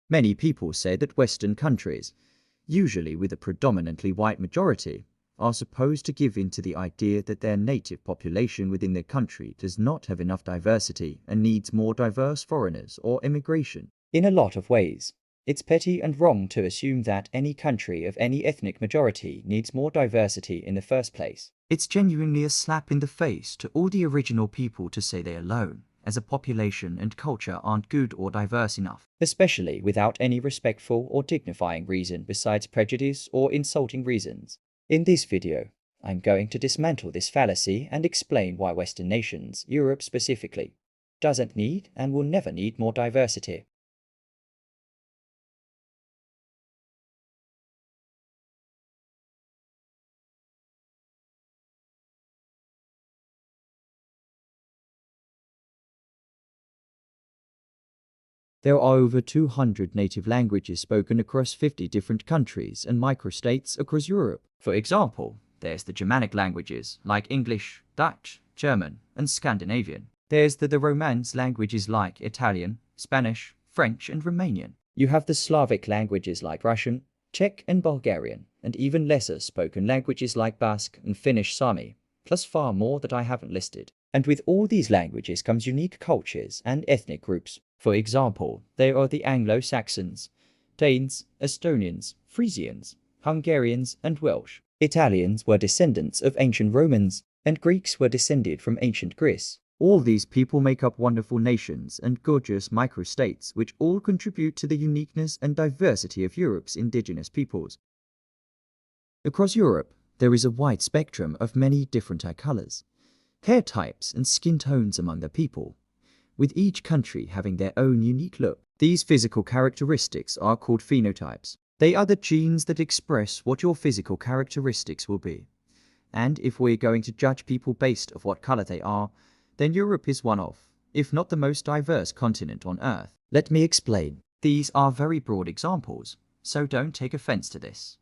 Many people say that Western countries, usually with a predominantly white majority, are supposed to give in to the idea that their native population within their country does not have enough diversity and needs more diverse foreigners or immigration. In a lot of ways, it's petty and wrong to assume that any country of any ethnic majority needs more diversity in the first place. It's genuinely a slap in the face to all the original people to say they alone, as a population and culture, aren't good or diverse enough, especially without any respectful or dignifying reason besides prejudice or insulting reasons. In this video, I'm going to dismantle this fallacy and explain why Western nations, Europe specifically, doesn't need and will never need more diversity. There are over 200 native languages spoken across 50 different countries and microstates across Europe. For example, there's the Germanic languages like English, Dutch, German, and Scandinavian. There's the Romance languages like Italian, Spanish, French, and Romanian. You have the Slavic languages like Russian, Czech, and Bulgarian, and even lesser spoken languages like Basque and Finnish Sami, plus far more that I haven't listed. And with all these languages comes unique cultures and ethnic groups. For example, there are the Anglo-Saxons, Danes, Estonians, Frisians, Hungarians, and Welsh. Italians were descendants of ancient Romans, and Greeks were descended from ancient Greece. All these people make up wonderful nations and gorgeous microstates which all contribute to the uniqueness and diversity of Europe's indigenous peoples. Across Europe, there is a wide spectrum of many different eye colors, hair types, and skin tones among the people, with each country having their own unique look. These physical characteristics are called phenotypes. They are the genes that express what your physical characteristics will be. And if we're going to judge people based on what color they are, then Europe is one of, if not the most diverse continent on Earth. Let me explain. These are very broad examples, so don't take offense to this.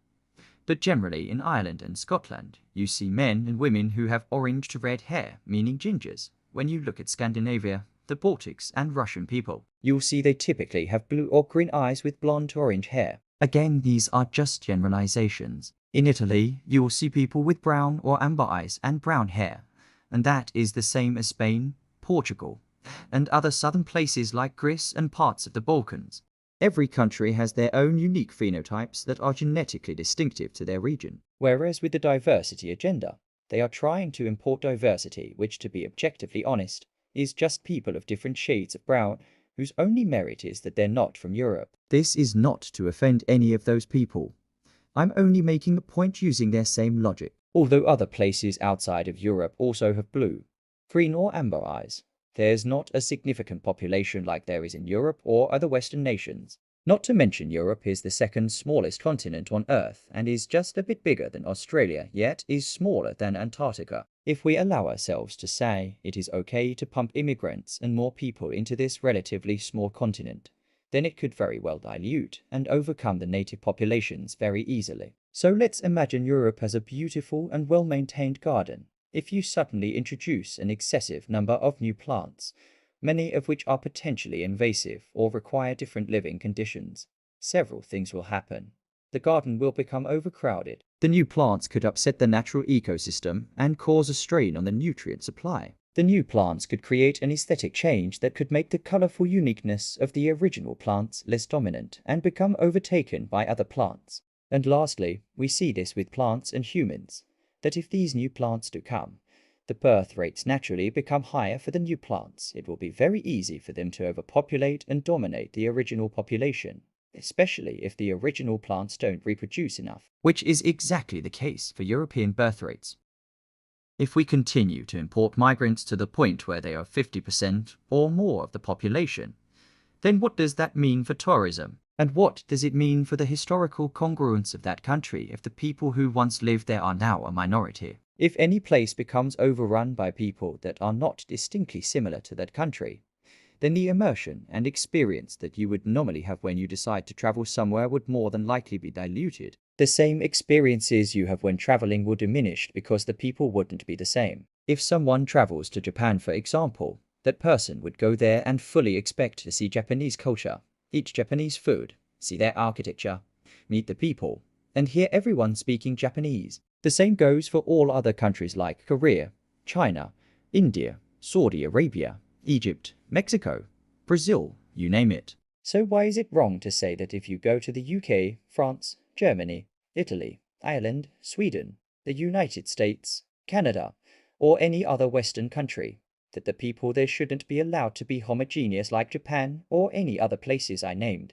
But generally in Ireland and Scotland, you see men and women who have orange to red hair, meaning gingers. When you look at Scandinavia, the Baltics, and Russian people, you'll see they typically have blue or green eyes with blonde to orange hair. Again, these are just generalizations. In Italy, you will see people with brown or amber eyes and brown hair, and that is the same as Spain, Portugal, and other southern places like Greece and parts of the Balkans. Every country has their own unique phenotypes that are genetically distinctive to their region. Whereas with the diversity agenda, they are trying to import diversity which, to be objectively honest, is just people of different shades of brown whose only merit is that they're not from Europe. This is not to offend any of those people. I'm only making a point using their same logic. Although other places outside of Europe also have blue, green, or amber eyes, there's not a significant population like there is in Europe or other Western nations. Not to mention Europe is the second smallest continent on Earth and is just a bit bigger than Australia, yet is smaller than Antarctica. If we allow ourselves to say it is okay to pump immigrants and more people into this relatively small continent, then it could very well dilute and overcome the native populations very easily. So let's imagine Europe as a beautiful and well-maintained garden. If you suddenly introduce an excessive number of new plants, many of which are potentially invasive or require different living conditions, several things will happen. The garden will become overcrowded. The new plants could upset the natural ecosystem and cause a strain on the nutrient supply. The new plants could create an aesthetic change that could make the colorful uniqueness of the original plants less dominant and become overtaken by other plants. And lastly, we see this with plants and humans, that if these new plants do come, the birth rates naturally become higher for the new plants. It will be very easy for them to overpopulate and dominate the original population, especially if the original plants don't reproduce enough, which is exactly the case for European birth rates. If we continue to import migrants to the point where they are 50% or more of the population, then what does that mean for tourism? And what does it mean for the historical congruence of that country if the people who once lived there are now a minority? If any place becomes overrun by people that are not distinctly similar to that country, then the immersion and experience that you would normally have when you decide to travel somewhere would more than likely be diluted. The same experiences you have when traveling will diminish because the people wouldn't be the same. If someone travels to Japan, for example, that person would go there and fully expect to see Japanese culture. eat Japanese food, see their architecture, meet the people, and hear everyone speaking Japanese. The same goes for all other countries like Korea, China, India, Saudi Arabia, Egypt, Mexico, Brazil, you name it. So why is it wrong to say that if you go to the UK, France, Germany, Italy, Ireland, Sweden, the United States, Canada, or any other Western country, that the people there shouldn't be allowed to be homogeneous like Japan or any other places I named?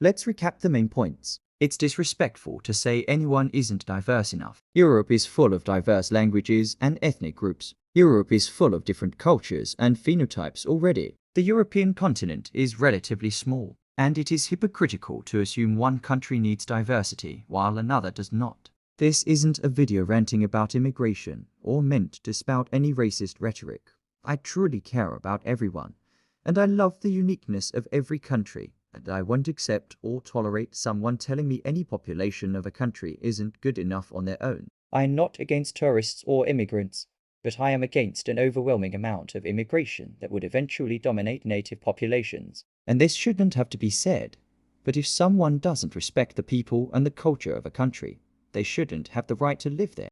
Let's recap the main points. It's disrespectful to say anyone isn't diverse enough. Europe is full of diverse languages and ethnic groups. Europe is full of different cultures and phenotypes already. The European continent is relatively small, and it is hypocritical to assume one country needs diversity while another does not. This isn't a video ranting about immigration or meant to spout any racist rhetoric. I truly care about everyone, and I love the uniqueness of every country, and I won't accept or tolerate someone telling me any population of a country isn't good enough on their own. I'm not against tourists or immigrants, but I am against an overwhelming amount of immigration that would eventually dominate native populations. And this shouldn't have to be said, but if someone doesn't respect the people and the culture of a country, they shouldn't have the right to live there.